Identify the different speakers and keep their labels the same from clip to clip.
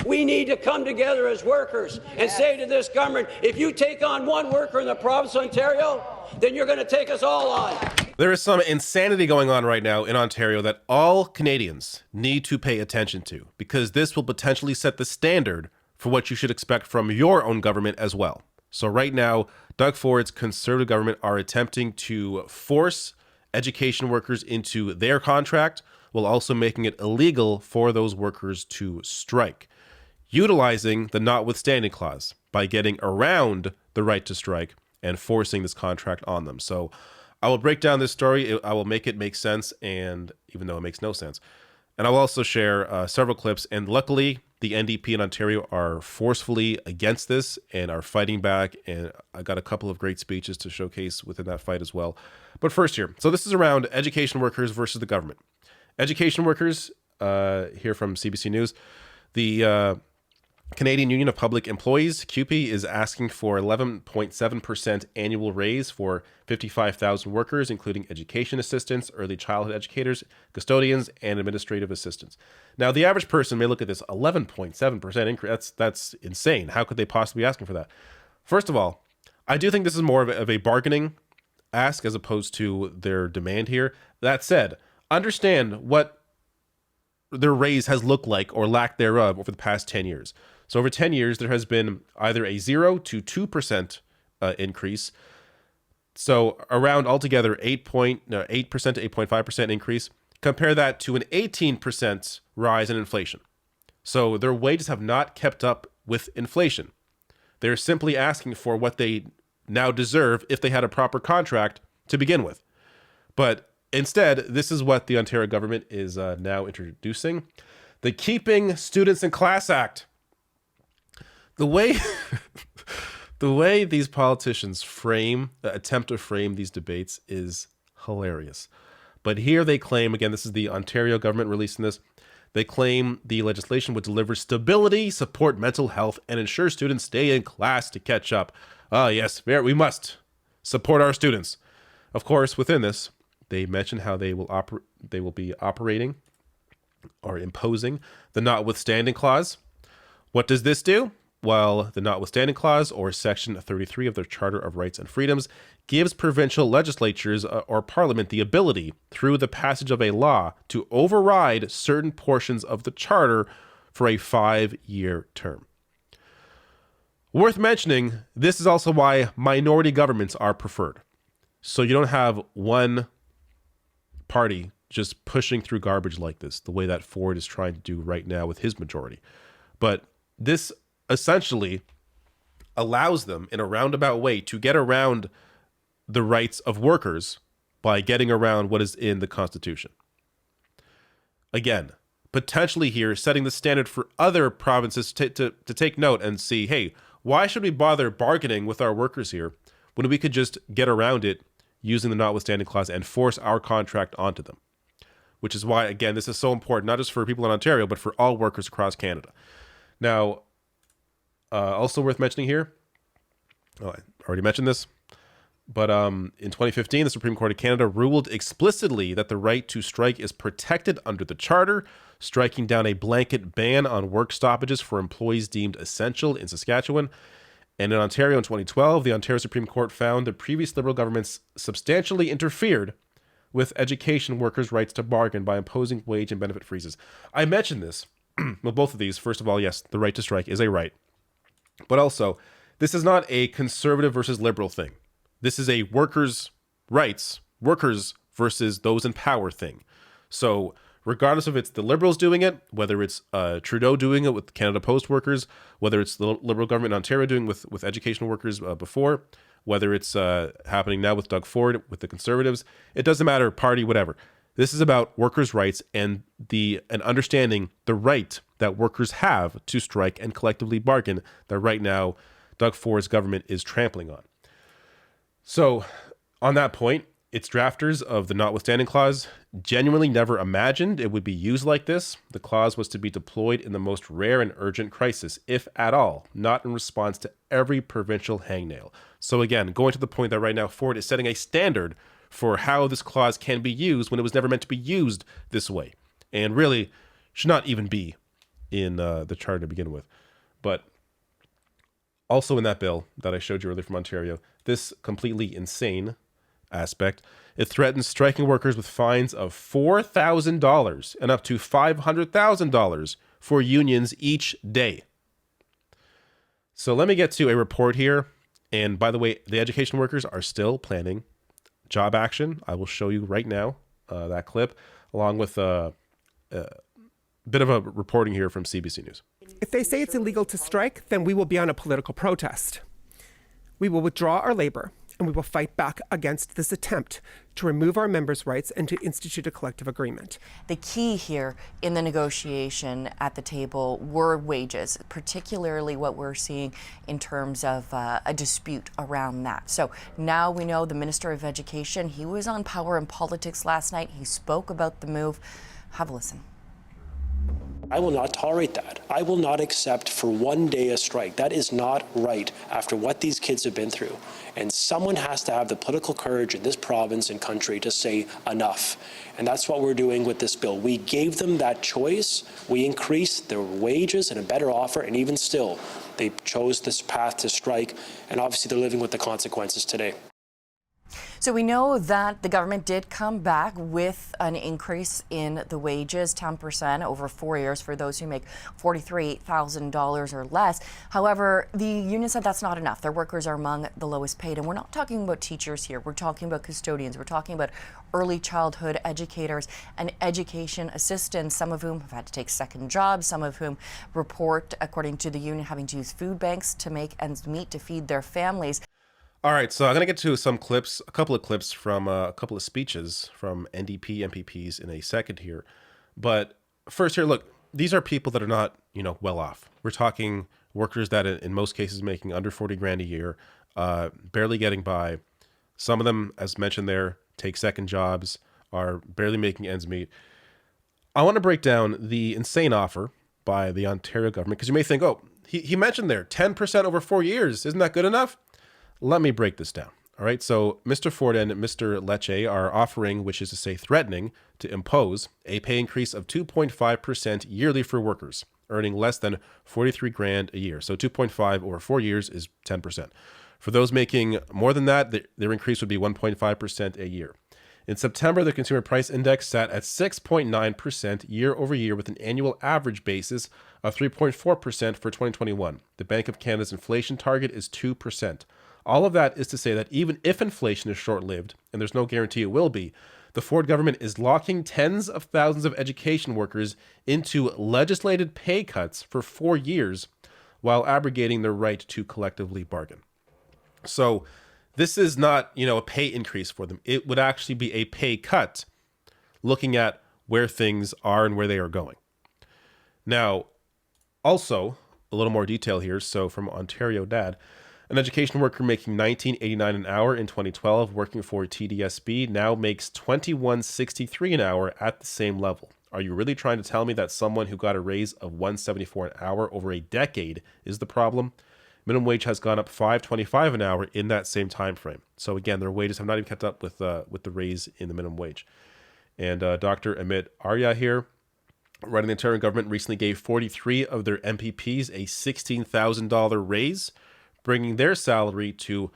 Speaker 1: We need to come together as workers and say to this government, if you take on one worker in the province of Ontario, then you're going to take us all on.
Speaker 2: There is some insanity going on right now in Ontario that all Canadians need to pay attention to, because this will potentially set the standard for what you should expect from your own government as well. So right now, Doug Ford's Conservative government are attempting to force education workers into their contract while also making it illegal for those workers to strike, utilizing the notwithstanding clause by getting around the right to strike and forcing this contract on them. So I will break down this story. I will make it make sense, and even though it makes no sense. And I'll also share several clips. And luckily, the NDP in Ontario are forcefully against this and are fighting back. And I got a couple of great speeches to showcase within that fight as well. But first here, so this is around education workers versus the government. Education workers, here from CBC News, the Canadian Union of Public Employees, CUPE, is asking for 11.7% annual raise for 55,000 workers, including education assistants, early childhood educators, custodians, and administrative assistants. Now, the average person may look at this 11.7% increase. That's insane. How could they possibly be asking for that? First of all, I do think this is more of a bargaining ask as opposed to their demand here. That said, understand what their raise has looked like or lack thereof over the past 10 years. So over 10 years, there has been either a 0 to 2% increase. So around altogether 8% to 8.5% increase. Compare that to an 18% rise in inflation. So their wages have not kept up with inflation. They're simply asking for what they now deserve if they had a proper contract to begin with. But instead, this is what the Ontario government is now introducing. The Keeping Students in Class Act. The way these politicians attempt to frame these debates is hilarious. But here they claim, again, this is the Ontario government releasing this, they claim the legislation would deliver stability, support mental health, and ensure students stay in class to catch up. Ah, yes, we must support our students. Of course, within this, they mention how they will be operating or imposing the notwithstanding clause. What does this do? Well, the notwithstanding clause, or Section 33 of the Charter of Rights and Freedoms, gives provincial legislatures or parliament the ability, through the passage of a law, to override certain portions of the Charter for a 5-year term. Worth mentioning, this is also why minority governments are preferred. So you don't have one party just pushing through garbage like this, the way that Ford is trying to do right now with his majority. But this essentially allows them in a roundabout way to get around the rights of workers by getting around what is in the Constitution. Again, potentially here setting the standard for other provinces to take note and see, hey, why should we bother bargaining with our workers here when we could just get around it using the notwithstanding clause and force our contract onto them? Which is why, again, this is so important, not just for people in Ontario, but for all workers across Canada. Now, also worth mentioning here, I already mentioned this, but in 2015, the Supreme Court of Canada ruled explicitly that the right to strike is protected under the Charter, striking down a blanket ban on work stoppages for employees deemed essential in Saskatchewan. And in Ontario in 2012, the Ontario Supreme Court found that previous Liberal governments substantially interfered with education workers' rights to bargain by imposing wage and benefit freezes. I mentioned this. Well, both of these, first of all, yes, the right to strike is a right. But also, this is not a conservative versus liberal thing. This is a workers' rights, workers versus those in power thing. So regardless if it's the Liberals doing it, whether it's Trudeau doing it with Canada Post workers, whether it's the Liberal government in Ontario doing with educational workers before, whether it's happening now with Doug Ford, with the Conservatives, it doesn't matter, party, whatever. This is about workers' rights and understanding the right that workers have to strike and collectively bargain that right now Doug Ford's government is trampling on. So on that point, its drafters of the notwithstanding clause genuinely never imagined it would be used like this. The clause was to be deployed in the most rare and urgent crisis, if at all, not in response to every provincial hangnail. So again, going to the point that right now Ford is setting a standard for how this clause can be used when it was never meant to be used this way, and really should not even be in the charter to begin with. But also in that bill that I showed you earlier from Ontario, this completely insane aspect, it threatens striking workers with fines of $4,000 and up to $500,000 for unions each day. So let me get to a report here. And by the way, the education workers are still planning job action. I will show you right now that clip, along with a bit of a reporting here from CBC News.
Speaker 3: If they say it's illegal to strike, then we will be on a political protest. We will withdraw our labor, and we will fight back against this attempt to remove our members' rights and to institute a collective agreement.
Speaker 4: The key here in the negotiation at the table were wages, particularly what we're seeing in terms of a dispute around that. So now we know the Minister of Education, he was on Power and Politics last night. He spoke about the move. Have a listen.
Speaker 5: I will not tolerate that. I will not accept for one day a strike. That is not right after what these kids have been through. And someone has to have the political courage in this province and country to say enough. And that's what we're doing with this bill. We gave them that choice. We increased their wages and a better offer, and even still, they chose this path to strike. And obviously, they're living with the consequences today.
Speaker 4: So we know that the government did come back with an increase in the wages, 10% over 4 years for those who make $43,000 or less. However, the union said that's not enough. Their workers are among the lowest paid. And we're not talking about teachers here. We're talking about custodians. We're talking about early childhood educators and education assistants, some of whom have had to take second jobs, some of whom report, according to the union, having to use food banks to make ends meet to feed their families.
Speaker 2: All right, so I'm going to get to some clips, a couple of clips from a couple of speeches from NDP MPPs in a second here. But first here, look, these are people that are not, well off. We're talking workers that in most cases making under 40 grand a year, barely getting by. Some of them, as mentioned there, take second jobs, are barely making ends meet. I want to break down the insane offer by the Ontario government, because you may think, oh, he mentioned there 10% over 4 years. Isn't that good enough? Let me break this down. All right. So Mr. Ford and Mr. Lecce are offering, which is to say threatening, to impose a pay increase of 2.5% yearly for workers earning less than 43 grand a year. So 2.5 over 4 years is 10%. For those making more than that, their increase would be 1.5% a year. In September, the Consumer Price Index sat at 6.9% year over year with an annual average basis of 3.4% for 2021. The Bank of Canada's inflation target is 2%. All of that is to say that even if inflation is short-lived, and there's no guarantee it will be, the Ford government is locking tens of thousands of education workers into legislated pay cuts for 4 years while abrogating their right to collectively bargain. So this is not, a pay increase for them. It would actually be a pay cut looking at where things are and where they are going. Now, also, a little more detail here. So from Ontario Dad, an education worker making $19.89 an hour in 2012 working for TDSB now makes $21.63 an hour at the same level. Are you really trying to tell me that someone who got a raise of $1.74 an hour over a decade is the problem? Minimum wage has gone up $5.25 an hour in that same time frame. So again, their wages have not even kept up with the raise in the minimum wage. And Dr. Amit Arya here, running the Ontario government, recently gave 43 of their MPPs a $16,000 raise, bringing their salary to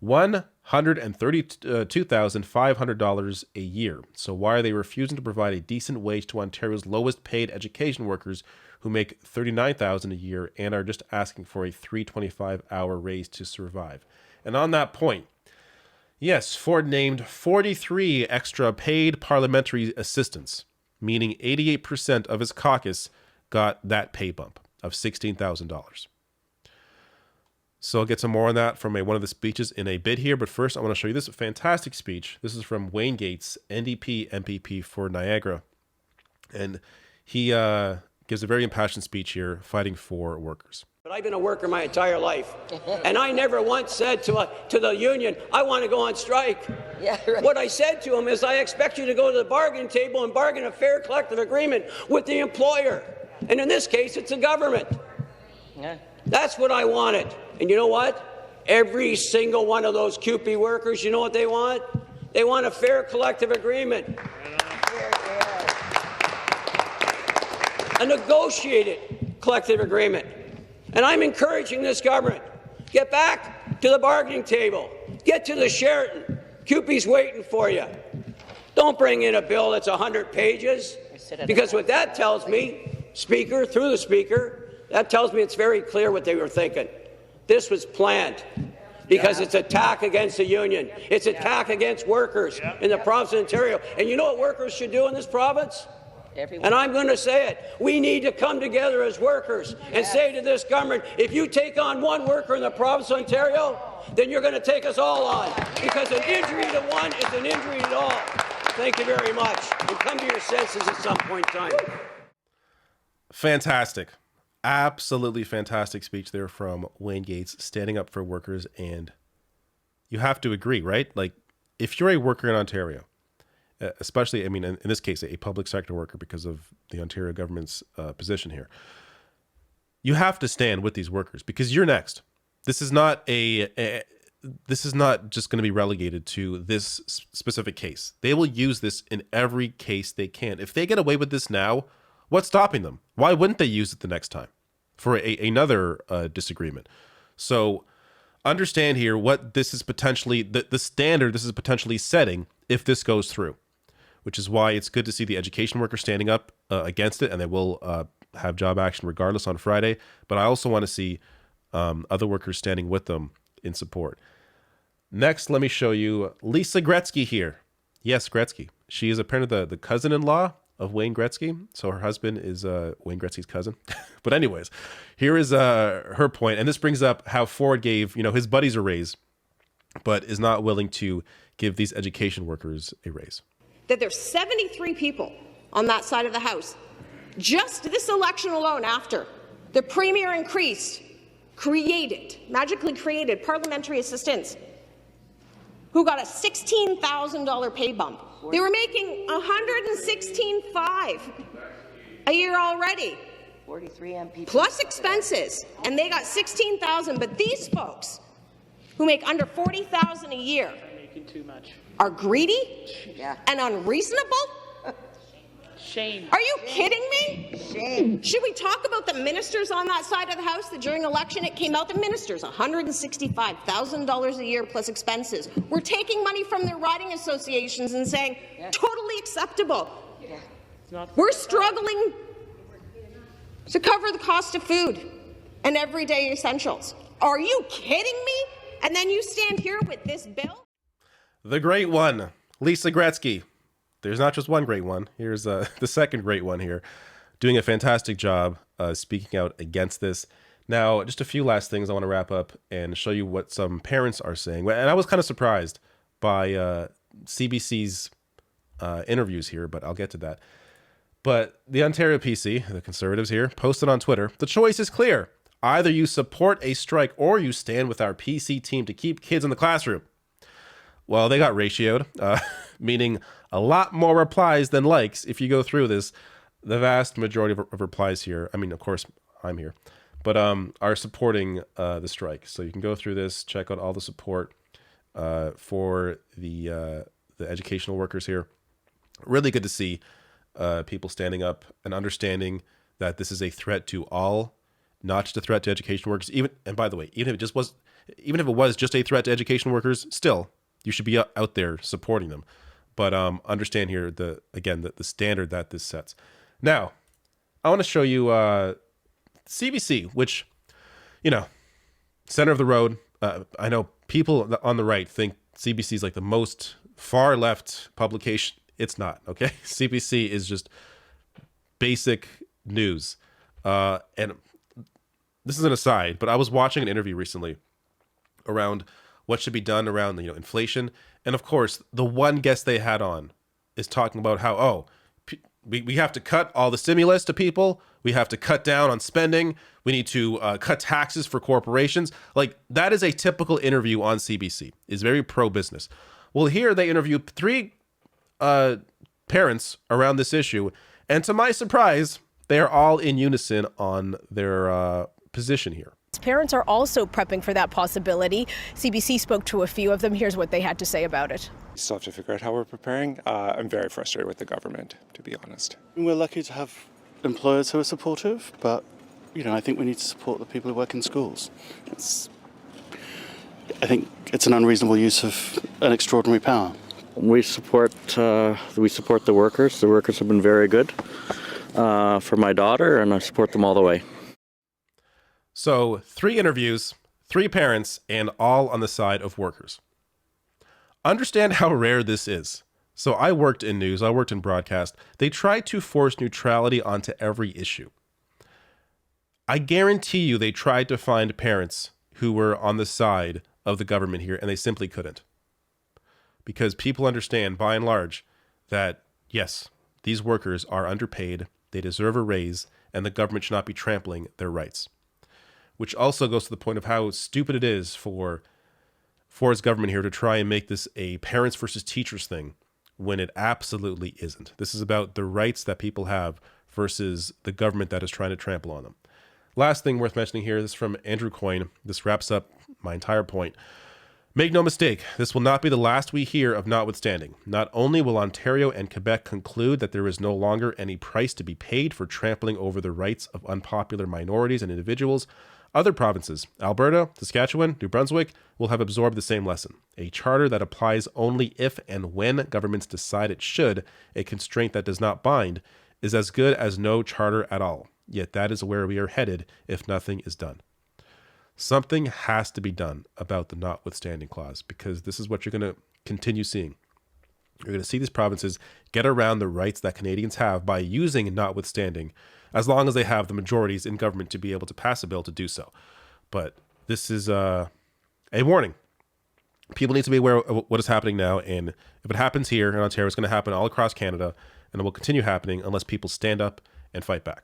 Speaker 2: $132,500 a year. So why are they refusing to provide a decent wage to Ontario's lowest paid education workers who make $39,000 a year and are just asking for a $3.25 raise to survive? And on that point, yes, Ford named 43 extra paid parliamentary assistants, meaning 88% of his caucus got that pay bump of $16,000. So I'll get some more on that from one of the speeches in a bit here. But first, I want to show you this fantastic speech. This is from Wayne Gates, NDP MPP for Niagara. And he gives a very impassioned speech here, fighting for workers.
Speaker 1: But I've been a worker my entire life. And I never once said to the union, I want to go on strike.
Speaker 4: Yeah, right.
Speaker 1: What I said to them is, I expect you to go to the bargaining table and bargain a fair collective agreement with the employer. And in this case, it's the government. Yeah. That's what I wanted. And you know what? Every single one of those CUPE workers, you know what they want? They want a fair collective agreement. a negotiated collective agreement. And I'm encouraging this government, get back to the bargaining table. Get to the Sheraton. CUPE's waiting for you. Don't bring in a bill that's 100 pages, because what that tells me, Speaker, through the Speaker, that tells me it's very clear what they were thinking. This was planned because it's attack against the union. It's attack against workers in the province of Ontario. And you know what workers should do in this province? And I'm going to say it. We need to come together as workers and say to this government, if you take on one worker in the province of Ontario, then you're going to take us all on, because an injury to one is an injury to all. Thank you very much. And come to your senses at some point in time.
Speaker 2: Fantastic. Absolutely fantastic speech there from Wayne Gates, standing up for workers. And you have to agree, right? Like, if you're a worker in Ontario, especially, I mean, in this case, a public sector worker, because of the Ontario government's position here, you have to stand with these workers, because you're next. This is not this is not just going to be relegated to this specific case. They will use this in every case they can. If they get away with this now, what's stopping them? Why wouldn't they use it the next time for another disagreement? So understand here what this is potentially, the standard this is potentially setting if this goes through, which is why it's good to see the education workers standing up against it, and they will have job action regardless on Friday. But I also want to see other workers standing with them in support. Next, let me show you Lisa Gretzky here. Yes, Gretzky. She is apparently the cousin-in-law of Wayne Gretzky. So her husband is Wayne Gretzky's cousin. But anyways, here is her point. And this brings up how Ford gave, his buddies a raise, but is not willing to give these education workers a raise.
Speaker 6: That there's 73 people on that side of the House, just this election alone, after the Premier magically created parliamentary assistants, who got a $16,000 pay bump. They were making $116,500 a year already, 43 MP plus expenses, and they got $16,000. But these folks, who make under $40,000 a year,
Speaker 7: too much,
Speaker 6: are greedy and unreasonable.
Speaker 7: Shame.
Speaker 6: Are you kidding me?
Speaker 8: Shame.
Speaker 6: Should we talk about the ministers on that side of the House that during election it came out the ministers $165,000 a year plus expenses? We're taking money from their riding associations and saying totally acceptable. We're struggling to cover the cost of food and everyday essentials. Are you kidding me? And then you stand here with this bill?
Speaker 2: The great one, Lisa Gretzky. There's not just one great one. Here's the second great one here, doing a fantastic job speaking out against this. Now, just a few last things I want to wrap up and show you what some parents are saying. And I was kind of surprised by CBC's interviews here, but I'll get to that. But the Ontario PC, the Conservatives here, posted on Twitter, the choice is clear. Either you support a strike or you stand with our PC team to keep kids in the classroom. Well, they got ratioed, meaning a lot more replies than likes. If you go through this, the vast majority of replies here, I mean, of course, I'm here, but are supporting the strike. So you can go through this, check out all the support for the educational workers here. Really good to see people standing up and understanding that this is a threat to all, not just a threat to education workers. And by the way, even if it was just a threat to education workers, still, you should be out there supporting them. But understand here, the standard that this sets. Now, I want to show you CBC, which, center of the road. I know people on the right think CBC is like the most far left publication. It's not, okay? CBC is just basic news. And this is an aside, but I was watching an interview recently around what should be done around inflation. And of course, the one guest they had on is talking about how, we have to cut all the stimulus to people. We have to cut down on spending. We need to cut taxes for corporations. Like, that is a typical interview on CBC. It's very pro-business. Well, here they interviewed 3 parents around this issue. And to my surprise, they are all in unison on their position here.
Speaker 9: Parents are also prepping for that possibility. CBC spoke to a few of them. Here's what they had to say about it.
Speaker 10: We still have to figure out how we're preparing. I'm very frustrated with the government, to be honest.
Speaker 11: We're lucky to have
Speaker 8: employers who are supportive, but, I think we need to support the people who work in schools. I think it's an unreasonable use of an extraordinary power.
Speaker 10: We support the workers. The workers have been very good for my daughter, and I support them all the way.
Speaker 2: So 3 interviews, 3 parents, and all on the side of workers. Understand how rare this is. So I worked in news, I worked in broadcast. They tried to force neutrality onto every issue. I guarantee you they tried to find parents who were on the side of the government here, and they simply couldn't. Because people understand, by and large, that, yes, these workers are underpaid, they deserve a raise, and the government should not be trampling their rights. Which also goes to the point of how stupid it is for its government here to try and make this a parents versus teachers thing when it absolutely isn't. This is about the rights that people have versus the government that is trying to trample on them. Last thing worth mentioning here, this is from Andrew Coyne. This wraps up my entire point. Make no mistake, this will not be the last we hear of notwithstanding. Not only will Ontario and Quebec conclude that there is no longer any price to be paid for trampling over the rights of unpopular minorities and individuals, other provinces, Alberta, Saskatchewan, New Brunswick, will have absorbed the same lesson. A charter that applies only if and when governments decide it should, a constraint that does not bind, is as good as no charter at all. Yet that is where we are headed if nothing is done. Something has to be done about the notwithstanding clause, because this is what you're going to continue seeing. You're going to see these provinces get around the rights that Canadians have by using notwithstanding, as long as they have the majorities in government to be able to pass a bill to do so. But this is a warning. People need to be aware of what is happening now, and if it happens here in Ontario, it's going to happen all across Canada, and it will continue happening unless people stand up and fight back.